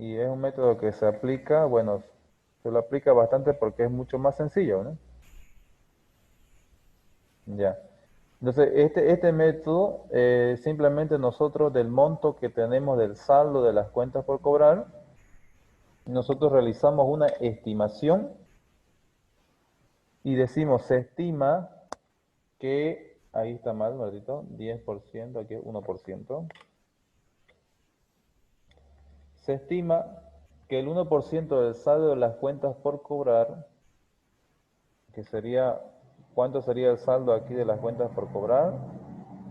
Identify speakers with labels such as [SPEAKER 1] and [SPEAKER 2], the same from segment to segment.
[SPEAKER 1] y es un método que se aplica, bueno, se lo aplica bastante porque es mucho más sencillo, ¿no? Ya. Entonces, este método, simplemente nosotros del monto que tenemos del saldo de las cuentas por cobrar, nosotros realizamos una estimación y decimos, se estima que, ahí está mal, maldito, 10%, aquí es 1%. Se estima que el 1% del saldo de las cuentas por cobrar, que sería, ¿cuánto sería el saldo aquí de las cuentas por cobrar?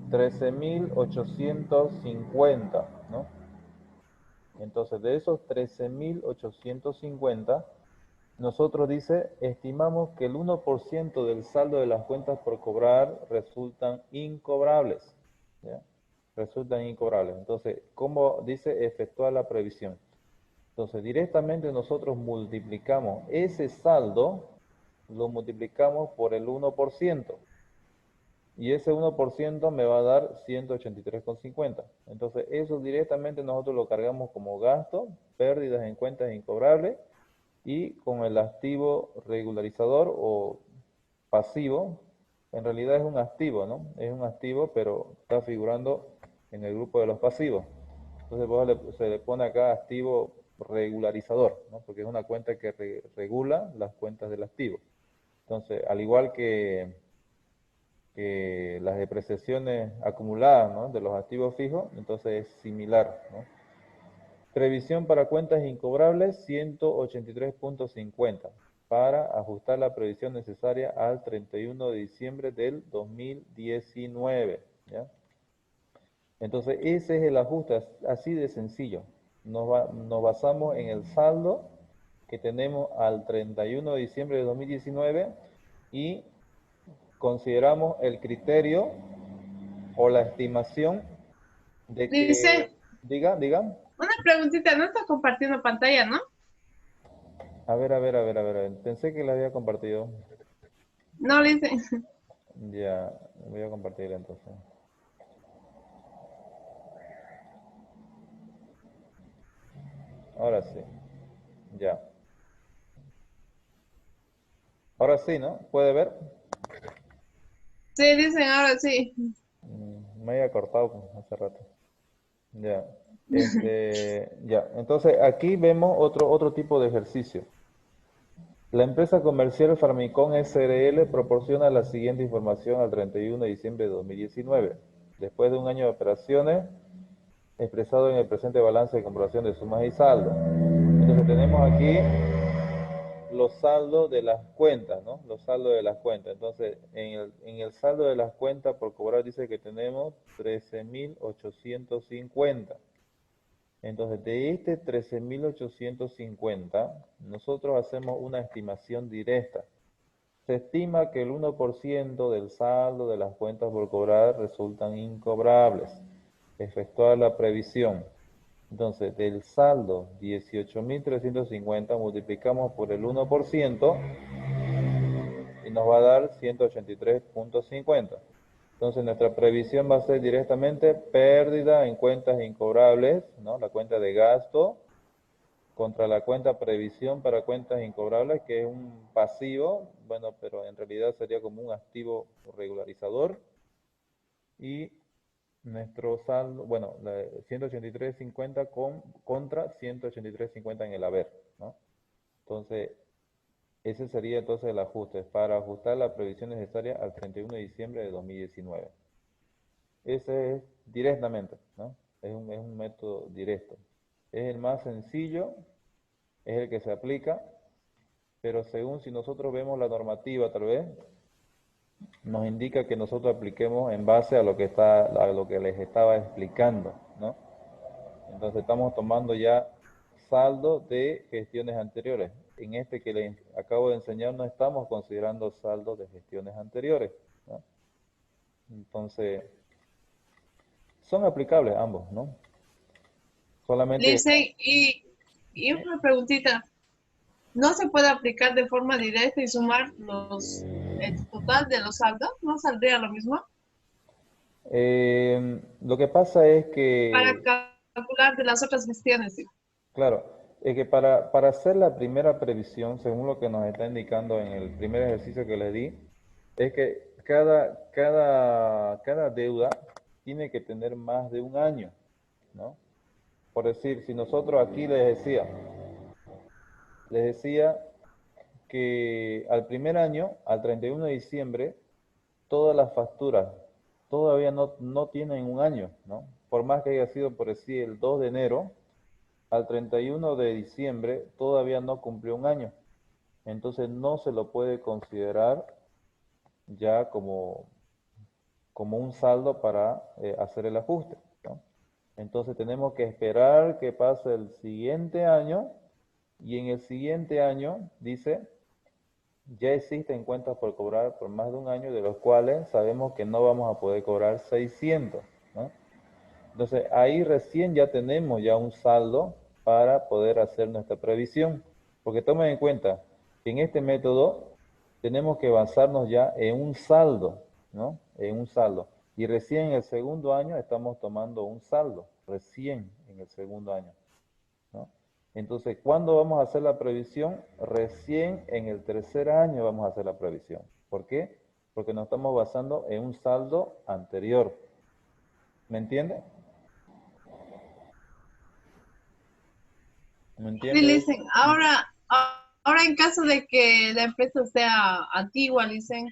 [SPEAKER 1] 13.850, ¿no? Entonces, de esos 13.850, nosotros dice, estimamos que el 1% del saldo de las cuentas por cobrar resultan incobrables, ¿ya? Resultan incobrables. Entonces, ¿cómo dice efectuar la previsión? Entonces, directamente nosotros multiplicamos ese saldo, lo multiplicamos por el 1%. Y ese 1% me va a dar 183,50. Entonces, eso directamente nosotros lo cargamos como gasto, pérdidas en cuentas incobrables, y con el activo regularizador o pasivo, en realidad es un activo, ¿no? Es un activo, pero está figurando en el grupo de los pasivos. Entonces, se le pone acá activo regularizador, ¿no? Porque es una cuenta que regula las cuentas del activo. Entonces, al igual que las depreciaciones acumuladas, ¿no?, de los activos fijos, entonces es similar, ¿no? Previsión para cuentas incobrables, 183,50 para ajustar la previsión necesaria al 31 de diciembre del 2019, ¿ya? Entonces, ese es el ajuste, así de sencillo. Nos basamos en el saldo que tenemos al 31 de diciembre de 2019 y consideramos el criterio o la estimación de que,
[SPEAKER 2] Dice,
[SPEAKER 1] diga,
[SPEAKER 2] una preguntita, no está compartiendo pantalla, ¿no?
[SPEAKER 1] a ver, pensé que la había compartido.
[SPEAKER 2] No, dice,
[SPEAKER 1] Ya, voy a compartirla entonces. Ahora sí, ya. Ahora sí, ¿no? ¿Puede ver?
[SPEAKER 2] sí, dicen ahora sí.
[SPEAKER 1] Me había cortado pues, hace rato. Ya. Ya. Entonces, aquí vemos otro tipo de ejercicio. La empresa comercial Farmicom SRL proporciona la siguiente información al 31 de diciembre de 2019. Después de un año de operaciones, expresado en el presente balance de comprobación de sumas y saldos. Entonces tenemos aquí los saldos de las cuentas, ¿no? Los saldos de las cuentas. Entonces, en el saldo de las cuentas por cobrar dice que tenemos 13.850. Entonces, de este 13.850, nosotros hacemos una estimación directa. Se estima que el 1% del saldo de las cuentas por cobrar resultan incobrables. Efectuar la previsión. Entonces, del saldo 18.350 multiplicamos por el 1% y nos va a dar 183,50. Entonces, nuestra previsión va a ser directamente pérdida en cuentas incobrables, ¿no? La cuenta de gasto contra la cuenta previsión para cuentas incobrables, que es un pasivo, bueno, pero en realidad sería como un activo regularizador. Y nuestro saldo, bueno, 183,50 contra 183,50 en el haber, ¿no? Entonces, ese sería entonces el ajuste para ajustar la previsión necesaria al 31 de diciembre de 2019. Ese es directamente, ¿no? Es un método directo. Es el más sencillo, es el que se aplica, pero según si nosotros vemos la normativa tal vez, nos indica que nosotros apliquemos en base a lo que les estaba explicando, ¿no? Entonces estamos tomando ya saldo de gestiones anteriores. En este que les acabo de enseñar no estamos considerando saldo de gestiones anteriores, ¿no? Entonces, son aplicables ambos, ¿no? Solamente que
[SPEAKER 2] Dice, y una preguntita, ¿no se puede aplicar de forma directa y sumar el total de los saldos? ¿No saldría lo mismo?
[SPEAKER 1] lo que pasa es
[SPEAKER 2] Para
[SPEAKER 1] que,
[SPEAKER 2] calcular de las otras gestiones, digo.
[SPEAKER 1] claro, Es que para hacer la primera previsión, según lo que nos está indicando en el primer ejercicio que les di, es que cada deuda tiene que tener más de un año, ¿no? Por decir, si nosotros aquí les decía que al primer año, al 31 de diciembre, todas las facturas todavía no tienen un año, ¿no? Por más que haya sido, por decir, el 2 de enero, al 31 de diciembre todavía no cumplió un año. Entonces no se lo puede considerar ya como un saldo para hacer el ajuste, ¿no? Entonces tenemos que esperar que pase el siguiente año y en el siguiente año dice, ya existen cuentas por cobrar por más de un año de los cuales sabemos que no vamos a poder cobrar 600, ¿no? Entonces ahí recién ya tenemos ya un saldo para poder hacer nuestra previsión. Porque tomen en cuenta que en este método tenemos que basarnos ya en un saldo, ¿no? En un saldo. Y recién en el segundo año estamos tomando un saldo, recién en el segundo año, ¿no? Entonces, ¿cuándo vamos a hacer la previsión? Recién en el tercer año vamos a hacer la previsión. ¿Por qué? Porque nos estamos basando en un saldo anterior. ¿Me entiende? ¿Me
[SPEAKER 2] Sí,
[SPEAKER 1] entiende
[SPEAKER 2] dicen,
[SPEAKER 1] eso?
[SPEAKER 2] ahora en caso de que la empresa sea antigua, dicen,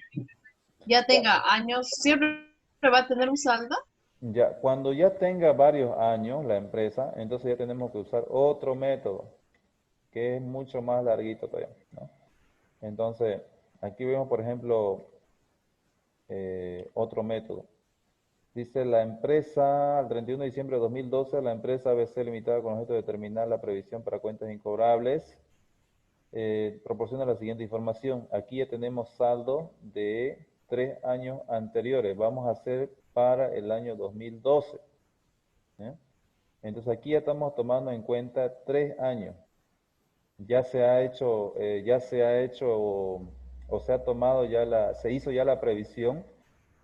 [SPEAKER 2] ya tenga años, siempre va a tener un saldo.
[SPEAKER 1] Ya, cuando ya tenga varios años la empresa, entonces ya tenemos que usar otro método, que es mucho más larguito todavía, ¿no? Entonces, aquí vemos, por ejemplo, otro método. Dice la empresa, al 31 de diciembre de 2012, la empresa ABC Limitada con objeto de determinar la previsión para cuentas incobrables, proporciona la siguiente información. Aquí ya tenemos saldo de 3 años anteriores. Vamos a hacer para el año 2012, ¿eh? Entonces aquí ya estamos tomando en cuenta 3 años. Ya se ha hecho o se ha tomado se hizo ya la previsión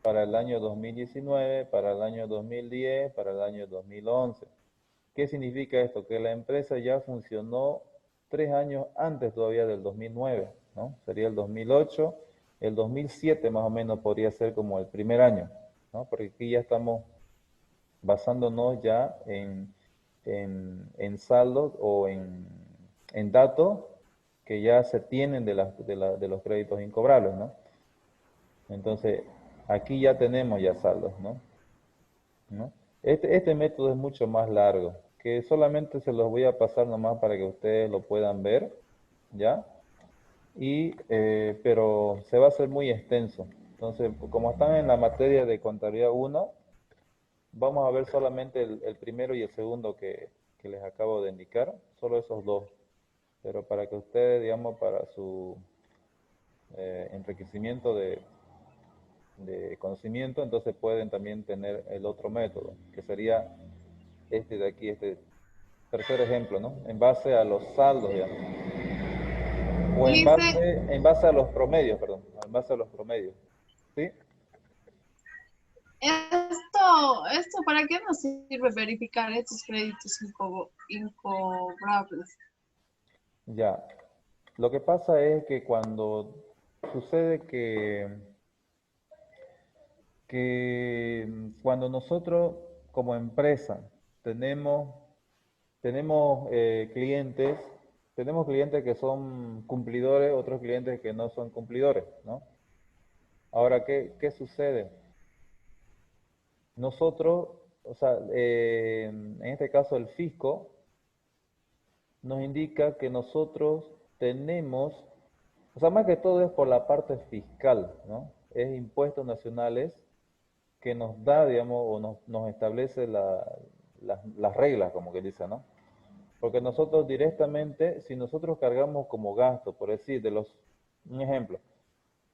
[SPEAKER 1] para el año 2019, para el año 2010, para el año 2011. ¿Qué significa esto? Que la empresa ya funcionó 3 años antes todavía del 2009, ¿no? Sería el 2008, el 2007 más o menos podría ser como el primer año, ¿no? Porque aquí ya estamos basándonos ya en saldos o en datos que ya se tienen de los créditos incobrables, ¿no? Entonces, aquí ya tenemos ya saldos, ¿no? Este método es mucho más largo, que solamente se los voy a pasar nomás para que ustedes lo puedan ver, ¿ya? Pero se va a hacer muy extenso. Entonces, como están en la materia de contabilidad 1, vamos a ver solamente el primero y el segundo que les acabo de indicar, solo esos dos. Pero para que ustedes, digamos, para su enriquecimiento de conocimiento, entonces pueden también tener el otro método, que sería este de aquí, este tercer ejemplo, ¿no? En base a los saldos, digamos. O en
[SPEAKER 2] Dice,
[SPEAKER 1] base, en base a los promedios, perdón, en base a los promedios. ¿Sí?
[SPEAKER 2] esto, ¿para qué nos sirve verificar estos créditos incobrables?
[SPEAKER 1] Ya. Lo que pasa es que cuando sucede que cuando nosotros como empresa tenemos, tenemos clientes que son cumplidores, otros clientes que no son cumplidores, ¿no? Ahora, ¿qué sucede? Nosotros, o sea, en este caso el fisco nos indica que nosotros tenemos, o sea, más que todo es por la parte fiscal, ¿no? Es impuestos nacionales que nos da, digamos, o nos establece las reglas, como que dice, ¿no? Porque nosotros directamente, si nosotros cargamos como gasto, por decir, un ejemplo,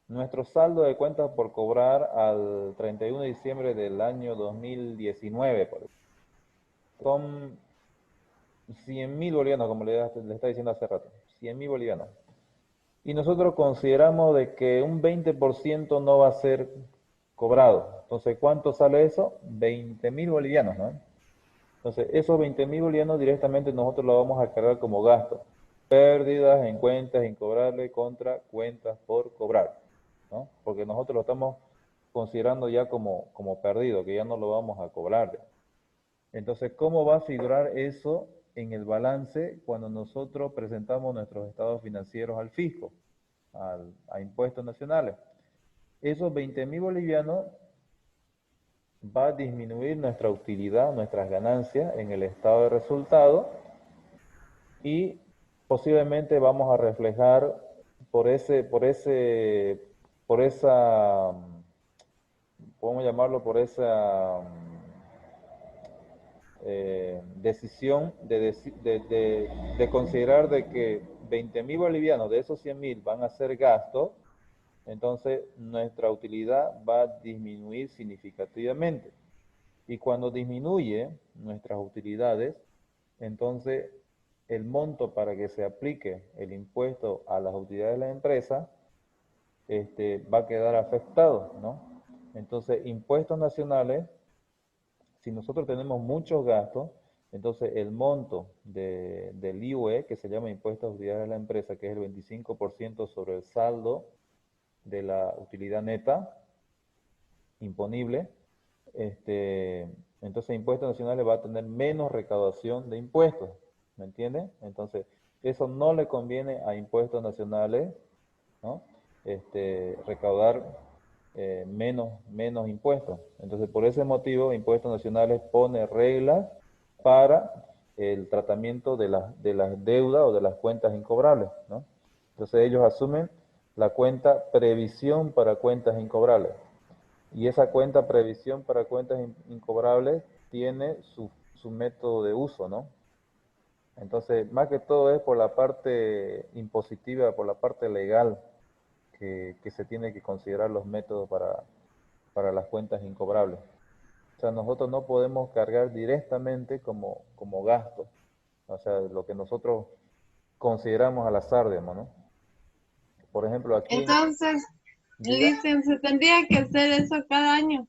[SPEAKER 1] nuestro saldo de cuentas por cobrar al 31 de diciembre del año 2019, por ejemplo, son 100.000 bolivianos, como le estaba diciendo hace rato, 100.000 bolivianos. Y nosotros consideramos de que un 20% no va a ser cobrado. Entonces, ¿cuánto sale eso? 20.000 bolivianos, ¿no? Entonces, esos 20.000 bolivianos directamente nosotros lo vamos a cargar como gasto. Pérdidas en cuentas incobrables contra cuentas por cobrar, ¿no? Porque nosotros lo estamos considerando ya como perdido, que ya no lo vamos a cobrarle. Entonces, ¿cómo va a figurar eso en el balance cuando nosotros presentamos nuestros estados financieros al fisco, a impuestos nacionales? Esos 20.000 bolivianos va a disminuir nuestra utilidad, nuestras ganancias en el estado de resultado y posiblemente vamos a reflejar por esa, podemos llamarlo por esa decisión de considerar de que 20.000 bolivianos de esos 100.000 van a ser gastos, entonces nuestra utilidad va a disminuir significativamente. Y cuando disminuye nuestras utilidades, entonces el monto para que se aplique el impuesto a las utilidades de la empresa va a quedar afectado, ¿no? Entonces, impuestos nacionales, si nosotros tenemos muchos gastos, entonces el monto del IUE, que se llama impuesto a utilidades de la empresa, que es el 25% sobre el saldo de la utilidad neta imponible, entonces impuestos nacionales va a tener menos recaudación de impuestos, ¿me entiende? Entonces, eso no le conviene a impuestos nacionales, ¿no? Recaudar menos impuestos. Entonces, por ese motivo, impuestos nacionales pone reglas para el tratamiento de las deudas o de las cuentas incobrables, ¿no? Entonces, ellos asumen la cuenta previsión para cuentas incobrables. Y esa cuenta previsión para cuentas incobrables tiene su método de uso, ¿no? Entonces, más que todo es por la parte impositiva, por la parte legal, que se tiene que considerar los métodos para las cuentas incobrables. O sea, nosotros no podemos cargar directamente como gasto, o sea, lo que nosotros consideramos al azar, digamos, ¿no? Por ejemplo, aquí en...
[SPEAKER 2] Entonces,
[SPEAKER 1] Diga.
[SPEAKER 2] dicen, se tendría que hacer eso cada año.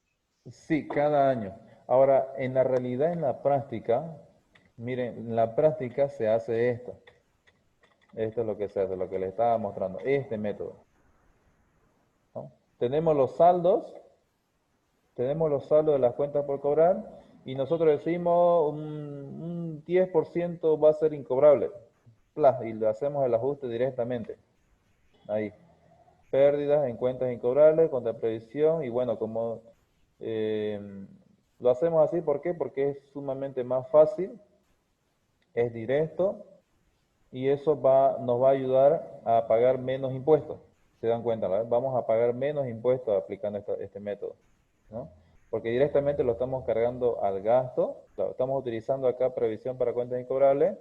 [SPEAKER 1] Sí, cada año. Ahora, en la realidad, en la práctica, miren, en la práctica se hace esto. Esto es lo que se hace, lo que les estaba mostrando, este método, ¿no? Tenemos los saldos de las cuentas por cobrar y nosotros decimos un 10% va a ser incobrable. Y le hacemos el ajuste directamente. Ahí. Pérdidas en cuentas incobrables contra previsión y bueno, como eh, lo hacemos así, ¿por qué? Porque es sumamente más fácil, es directo y eso nos va a ayudar a pagar menos impuestos. ¿Se dan cuenta? ¿verdad? Vamos a pagar menos impuestos aplicando este método, ¿no? Porque directamente lo estamos cargando al gasto, estamos utilizando acá previsión para cuentas incobrables,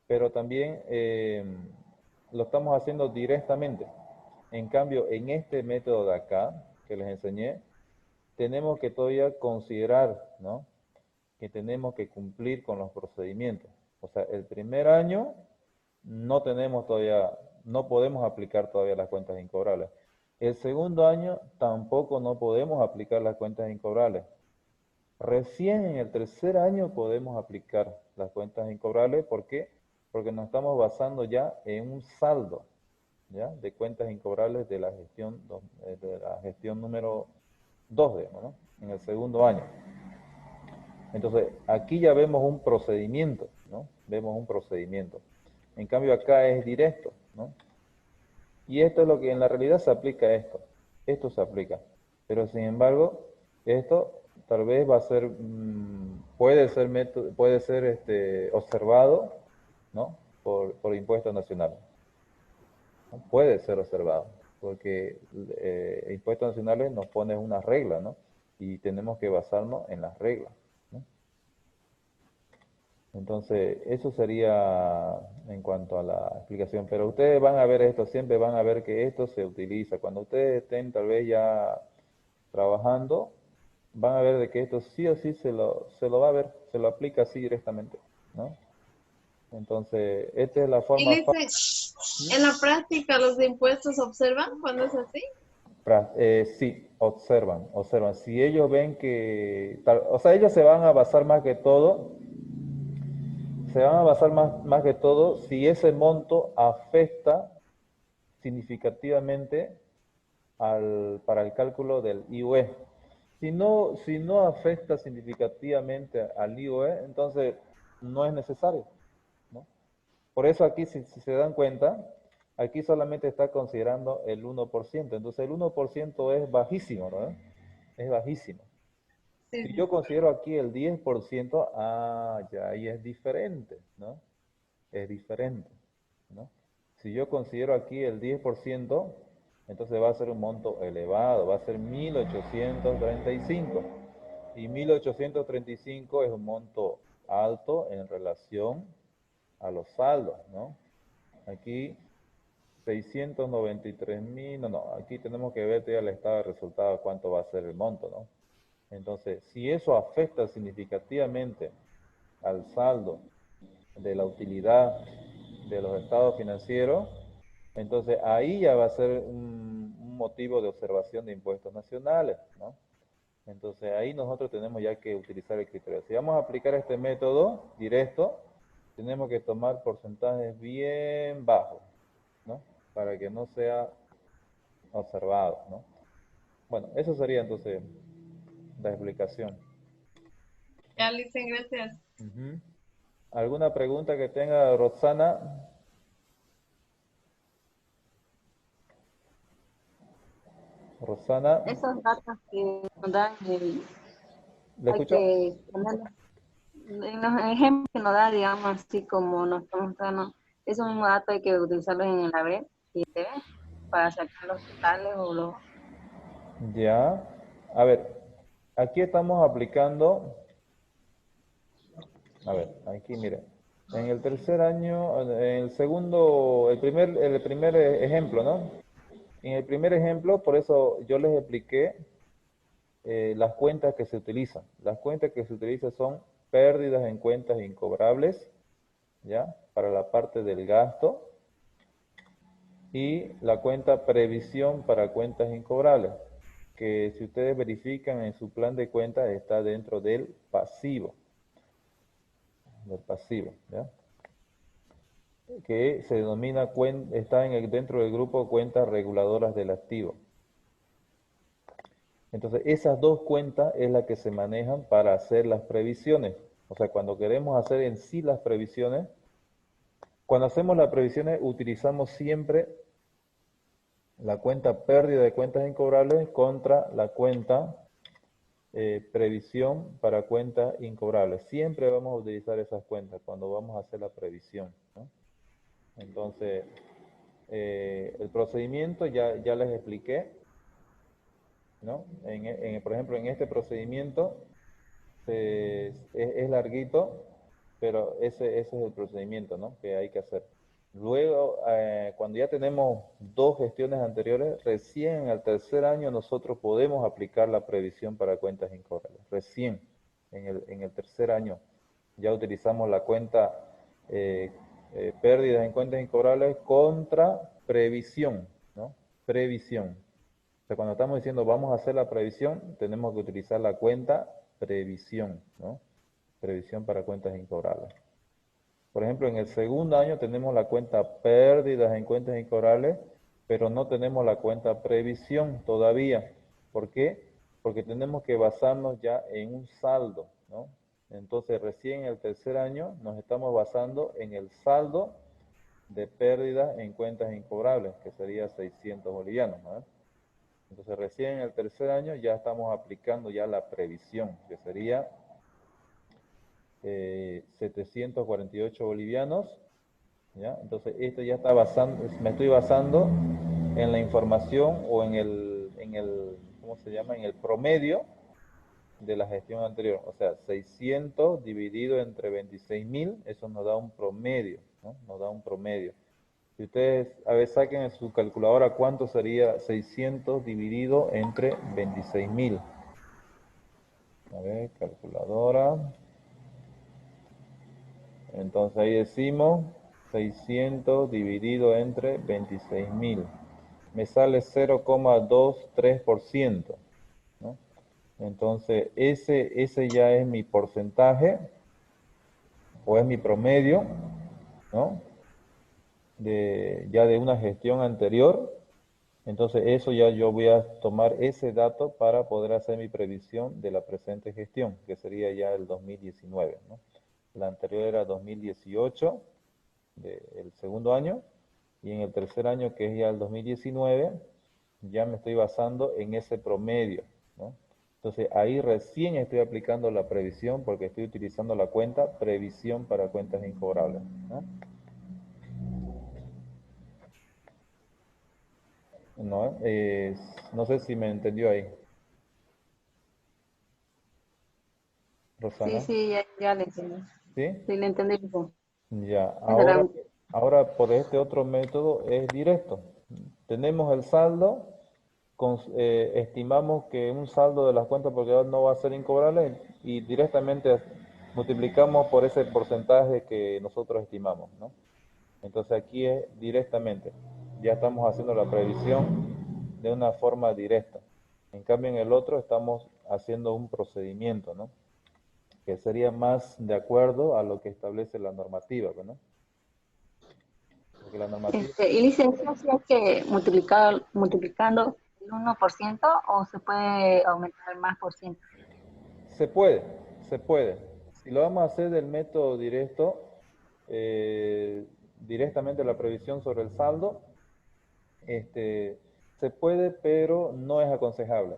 [SPEAKER 1] pero también lo estamos haciendo directamente. En cambio, en este método de acá, que les enseñé, tenemos que todavía considerar, ¿no? Que tenemos que cumplir con los procedimientos. O sea, el primer año no tenemos todavía, no podemos aplicar todavía las cuentas incobrables. El segundo año tampoco no podemos aplicar las cuentas incobrables. Recién en el tercer año podemos aplicar las cuentas incobrables. ¿Por qué? Porque nos estamos basando ya en un saldo, ¿ya? De cuentas incobrables de la gestión número 2, digamos, ¿no? En el segundo año. Entonces, aquí ya vemos un procedimiento, ¿no? Vemos un procedimiento. En cambio, acá es directo, ¿no? Y esto es lo que en la realidad se aplica a esto. Esto se aplica. Pero sin embargo, esto tal vez va a ser, puede ser observado, ¿no? Por impuestos nacionales. ¿No? Puede ser observado, porque impuestos nacionales nos pone unas reglas, ¿no? Y tenemos que basarnos en las reglas, ¿no? Entonces, eso sería en cuanto a la explicación. Pero ustedes van a ver esto, siempre van a ver que esto se utiliza. Cuando ustedes estén tal vez ya trabajando, van a ver de que esto sí o sí se lo va a ver, se lo aplica así directamente, ¿no? Entonces, esta es la
[SPEAKER 2] Y
[SPEAKER 1] forma
[SPEAKER 2] dicen,
[SPEAKER 1] fácil.
[SPEAKER 2] en la práctica los de impuestos observan cuando es así.
[SPEAKER 1] Sí, observan. Si ellos ven que, o sea, ellos se van a basar más que todo, más que todo si ese monto afecta significativamente para el cálculo del IUE. Si no afecta significativamente al IUE, entonces no es necesario, ¿no? Por eso aquí, si se dan cuenta, aquí solamente está considerando el 1%. Entonces el 1% es bajísimo, ¿no? Es bajísimo.
[SPEAKER 2] Sí,
[SPEAKER 1] Si
[SPEAKER 2] sí.
[SPEAKER 1] yo considero aquí el 10%, ya ahí es diferente, ¿no? Es diferente, ¿no? Si yo considero aquí el 10%, entonces va a ser un monto elevado, va a ser 1835. Y 1835 es un monto alto en relación a los saldos, ¿no? Aquí 693.000, no, aquí tenemos que ver ya el estado de resultados cuánto va a ser el monto, ¿no? Entonces, si eso afecta significativamente al saldo de la utilidad de los estados financieros, entonces ahí ya va a ser un motivo de observación de impuestos nacionales, ¿no? Entonces ahí nosotros tenemos ya que utilizar el criterio. Si vamos a aplicar este método directo, tenemos que tomar porcentajes bien bajos, ¿no? Para que no sea observado, ¿no? Bueno, eso sería entonces la explicación.
[SPEAKER 2] Ya, Listen, gracias.
[SPEAKER 1] Ujú. ¿Alguna pregunta que tenga Roxana? Rosana,
[SPEAKER 3] Esos datos que nos dan,
[SPEAKER 1] ¿le
[SPEAKER 3] hay
[SPEAKER 1] escuchó?
[SPEAKER 3] que ponerlos en los ejemplos que nos da, digamos, así como nos está mostrando. Esos mismos datos hay que utilizarlos en el AVE y TV para sacar los totales o los...
[SPEAKER 1] Ya. A ver, aquí estamos aplicando, a ver, aquí mire, en el tercer año, en el segundo, el primer ejemplo, ¿no? En el primer ejemplo, por eso yo les expliqué las cuentas que se utilizan. Las cuentas que se utilizan son pérdidas en cuentas incobrables, ¿ya? Para la parte del gasto y la cuenta previsión para cuentas incobrables, que si ustedes verifican en su plan de cuentas está dentro del pasivo, ¿ya? Que se denomina, está dentro del grupo cuentas reguladoras del activo. Entonces, esas dos cuentas es la que se manejan para hacer las previsiones. O sea, cuando queremos hacer en sí las previsiones, cuando hacemos las previsiones utilizamos siempre la cuenta pérdida de cuentas incobrables contra la cuenta previsión para cuentas incobrables. Siempre vamos a utilizar esas cuentas cuando vamos a hacer la previsión, ¿no? Entonces, el procedimiento ya les expliqué, ¿no? Por ejemplo, en este procedimiento es larguito, pero ese es el procedimiento, ¿no? Que hay que hacer. Luego, cuando ya tenemos dos gestiones anteriores, recién en el tercer año nosotros podemos aplicar la previsión para cuentas incobrables. Recién en el tercer año ya utilizamos la cuenta eh, pérdidas en cuentas incobrables contra previsión, ¿no? Previsión. O sea, cuando estamos diciendo vamos a hacer la previsión, tenemos que utilizar la cuenta previsión, ¿no? Previsión para cuentas incobrables. Por ejemplo, en el segundo año tenemos la cuenta pérdidas en cuentas incobrables, pero no tenemos la cuenta previsión todavía. ¿Por qué? Porque tenemos que basarnos ya en un saldo, ¿no? Entonces, recién en el tercer año nos estamos basando en el saldo de pérdidas en cuentas incobrables, que sería 600 bolivianos, ¿no? Entonces, recién en el tercer año ya estamos aplicando ya la previsión, que sería 748 bolivianos, ¿ya? Entonces, esto ya está basando, me estoy basando en la información o ¿cómo se llama? En el promedio de la gestión anterior. O sea, 600 dividido entre 26.000, eso nos da un promedio, ¿no? Nos da un promedio. Si ustedes, a ver, saquen en su calculadora cuánto sería 600 dividido entre 26.000. A ver, calculadora. Entonces ahí decimos 600 dividido entre 26.000. me sale 0,23%, ¿no? Entonces, ese ya es mi porcentaje, o es mi promedio, ¿no? Ya de una gestión anterior. Entonces, eso ya yo voy a tomar ese dato para poder hacer mi previsión de la presente gestión, que sería ya el 2019, ¿no? La anterior era 2018, el segundo año, y en el tercer año, que es ya el 2019, ya me estoy basando en ese promedio, ¿no? Entonces, ahí recién estoy aplicando la previsión porque estoy utilizando la cuenta previsión para cuentas incobrables, ¿no? No, no sé si me entendió ahí,
[SPEAKER 3] Sí,
[SPEAKER 1] Rosana.
[SPEAKER 3] sí, ya le entendí.
[SPEAKER 1] ¿Sí?
[SPEAKER 3] Sí, le entendí.
[SPEAKER 1] Ya,
[SPEAKER 3] Eso era
[SPEAKER 1] ahora por este otro método es directo. Tenemos el saldo, estimamos que un saldo de las cuentas por quedar no va a ser incobrable y directamente multiplicamos por ese porcentaje que nosotros estimamos, ¿no? Entonces aquí es directamente, ya estamos haciendo la previsión de una forma directa. En cambio en el otro estamos haciendo un procedimiento, ¿no? Que sería más de acuerdo a lo que establece la normativa, ¿no? Porque la normativa
[SPEAKER 3] Y licencia, si hay que multiplicando el 1% o se puede aumentar más por ciento.
[SPEAKER 1] se puede, se puede. Si lo vamos a hacer del método directo, directamente la previsión sobre el saldo, se puede, pero no es aconsejable.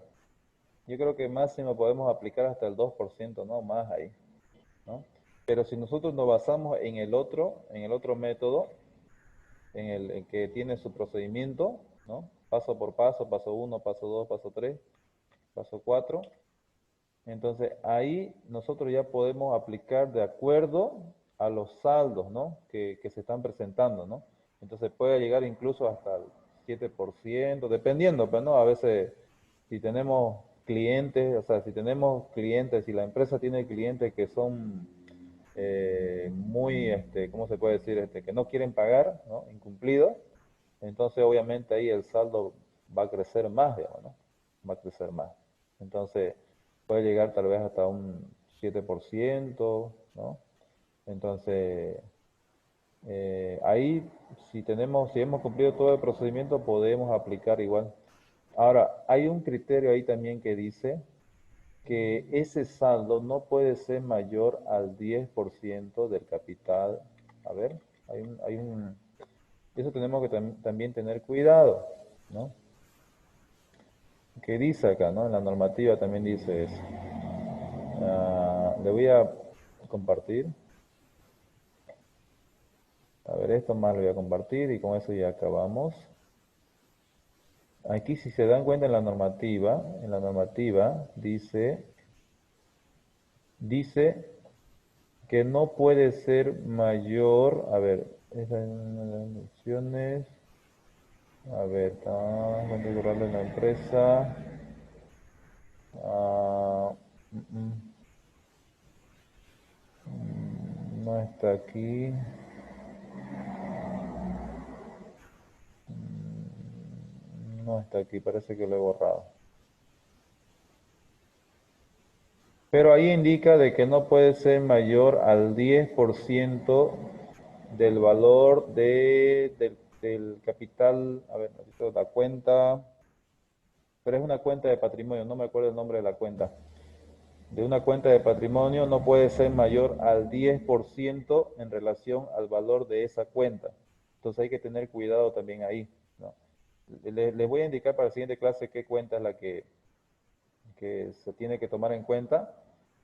[SPEAKER 1] Yo creo que máximo podemos aplicar hasta el 2%, no más ahí, ¿no? Pero si nosotros nos basamos en el otro método, en que tiene su procedimiento, ¿no? Paso por paso, paso 1, paso 2, paso 3, paso 4. Entonces ahí nosotros ya podemos aplicar de acuerdo a los saldos, ¿no? Que se están presentando, ¿no? Entonces puede llegar incluso hasta el 7%, dependiendo, pero no, a veces si tenemos clientes, o sea, si tenemos clientes, si la empresa tiene clientes que son muy, ¿cómo se puede decir? Que no quieren pagar, ¿no? Incumplidos, entonces obviamente ahí el saldo va a crecer más, digamos, ¿no? Va a crecer más. Entonces puede llegar tal vez hasta un 7%, ¿no? Entonces, ahí si hemos cumplido todo el procedimiento, podemos aplicar igual. Ahora, hay un criterio ahí también que dice que ese saldo no puede ser mayor al 10% del capital. A ver, eso tenemos que también tener cuidado, ¿no? ¿Qué dice acá, no? En la normativa también dice eso. Le voy a compartir. A ver, esto más lo voy a compartir y con eso ya acabamos. Aquí si se dan cuenta en la normativa dice que no puede ser mayor, a ver, esas son las opciones. A ver, está configurando en la empresa. Ah, mm, mm, no está aquí. No está aquí, parece que lo he borrado. Pero ahí indica de que no puede ser mayor al 10% del valor del capital, a ver, necesito la cuenta, pero es una cuenta de patrimonio, no me acuerdo el nombre de la cuenta. De una cuenta de patrimonio no puede ser mayor al 10% en relación al valor de esa cuenta. Entonces hay que tener cuidado también ahí, ¿no? Les voy a indicar para la siguiente clase qué cuenta es la que se tiene que tomar en cuenta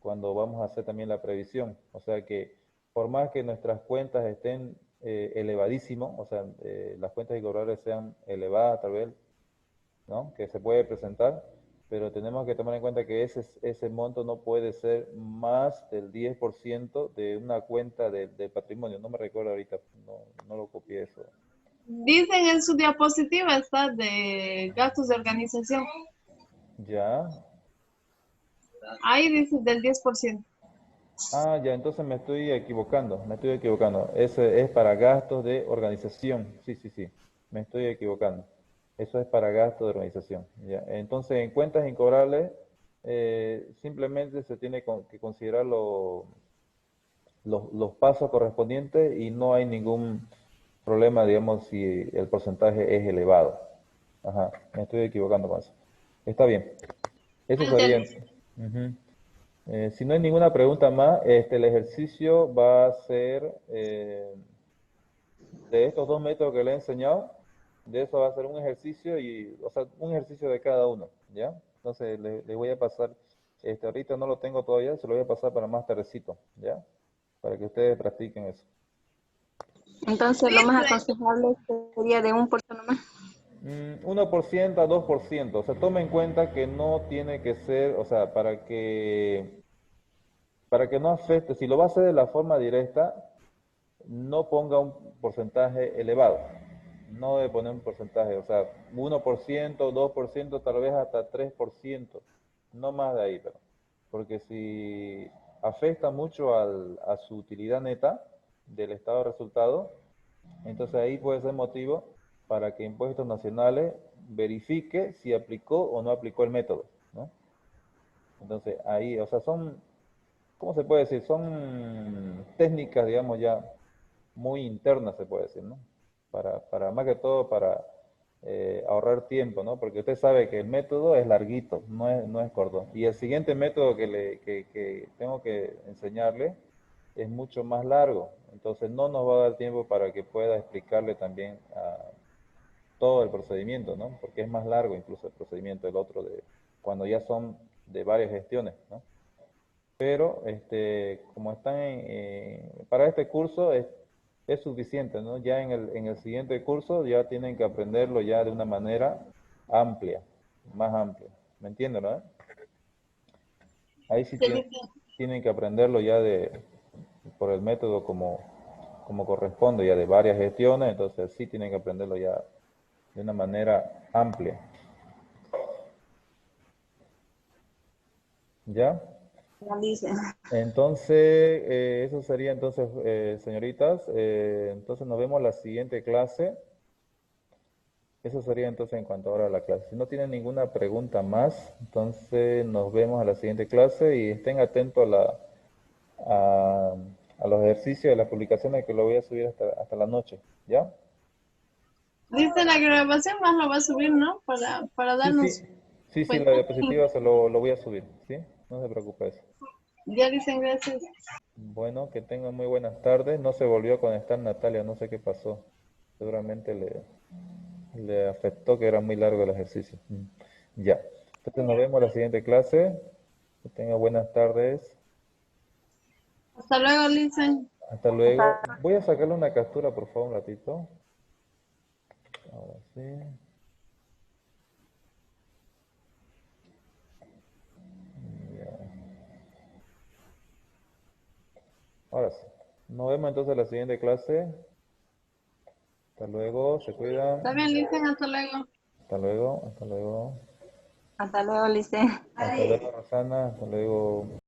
[SPEAKER 1] cuando vamos a hacer también la previsión. O sea que por más que nuestras cuentas estén elevadísimos, o sea, las cuentas incobrables sean elevadas tal vez, ¿no? Que se puede presentar, pero tenemos que tomar en cuenta que ese monto no puede ser más del 10% de una cuenta de patrimonio. No me recuerdo ahorita, no lo copié eso.
[SPEAKER 2] Dicen en su diapositiva, está de gastos de organización.
[SPEAKER 1] Ya.
[SPEAKER 2] Ahí dice del 10%.
[SPEAKER 1] Ah, ya, entonces me estoy equivocando, me estoy equivocando. Ese es para gastos de organización. Sí, sí, sí, me estoy equivocando. Eso es para gasto de organización. ¿Ya? Entonces, en cuentas incobrables, simplemente se tiene que considerar los pasos correspondientes y no hay ningún problema, digamos, si el porcentaje es elevado. Ajá, me estoy equivocando con eso. Está bien. Eso sería.
[SPEAKER 2] Entendí.
[SPEAKER 1] Ujú. Si no hay ninguna pregunta más, el ejercicio va a ser de estos dos métodos que le he enseñado, de eso va a ser un ejercicio y, o sea, un ejercicio de cada uno, ¿ya? Entonces le voy a pasar, ahorita no lo tengo todavía, se lo voy a pasar para más tardecito, ¿ya? Para que ustedes practiquen eso.
[SPEAKER 3] Entonces, lo más aconsejable sería de 1% más.
[SPEAKER 1] 1% a 2%, o sea, tome en cuenta que no tiene que ser, o sea, para que no afecte, si lo va a hacer de la forma directa, no ponga un porcentaje elevado, no debe poner un porcentaje, o sea, 1%, 2%, tal vez hasta 3%, no más de ahí, pero, porque si afecta mucho a su utilidad neta del estado de resultado, entonces ahí puede ser motivo para que Impuestos Nacionales verifique si aplicó o no aplicó el método, ¿no? Entonces ahí, o sea, ¿cómo se puede decir? Son técnicas, digamos, ya muy internas, se puede decir, ¿no? Para más que todo para ahorrar tiempo, ¿no? Porque usted sabe que el método es larguito, no es corto. Y el siguiente método que tengo que enseñarle es mucho más largo. Entonces no nos va a dar tiempo para que pueda explicarle también todo el procedimiento, ¿no? Porque es más largo incluso el procedimiento del otro de cuando ya son de varias gestiones, ¿no? Pero como están para este curso es suficiente, ¿no? Ya en el siguiente curso ya tienen que aprenderlo ya de una manera amplia, más amplia. ¿Me entienden, no? Ahí sí tienen que aprenderlo ya por el método como corresponde, ya de varias gestiones, entonces sí tienen que aprenderlo ya de una manera amplia. ¿Ya?
[SPEAKER 3] Dice.
[SPEAKER 1] Entonces, eso sería entonces, señoritas. Entonces nos vemos la siguiente clase. Eso sería entonces en cuanto ahora a la clase. Si no tienen ninguna pregunta más, entonces nos vemos a la siguiente clase y estén atentos a, a los ejercicios de las publicaciones que lo voy a subir hasta la noche. ¿Ya?
[SPEAKER 2] Dice la grabación más lo va a subir, ¿no? Para
[SPEAKER 1] Sí, sí.
[SPEAKER 2] darnos
[SPEAKER 1] Sí, sí, la
[SPEAKER 2] cuenta.
[SPEAKER 1] diapositiva lo voy a subir. ¿Sí? No se preocupe eso.
[SPEAKER 2] Ya dicen gracias.
[SPEAKER 1] Bueno, que tengan muy buenas tardes. No se volvió a conectar Natalia, no sé qué pasó. Seguramente le afectó que era muy largo el ejercicio. Ya. Entonces nos vemos en la siguiente clase. Que tengan buenas tardes.
[SPEAKER 2] Hasta luego, Listen.
[SPEAKER 1] Hasta luego. Voy a sacarle una captura, por favor, un ratito. Ahora sí. Ya. Ahora sí. Nos vemos entonces en la siguiente clase. Hasta luego. Se cuidan.
[SPEAKER 2] Está bien, Listen, hasta luego.
[SPEAKER 1] Hasta luego. Hasta luego.
[SPEAKER 3] Hasta luego, Lice.
[SPEAKER 1] Hasta luego, Rosana. Hasta luego.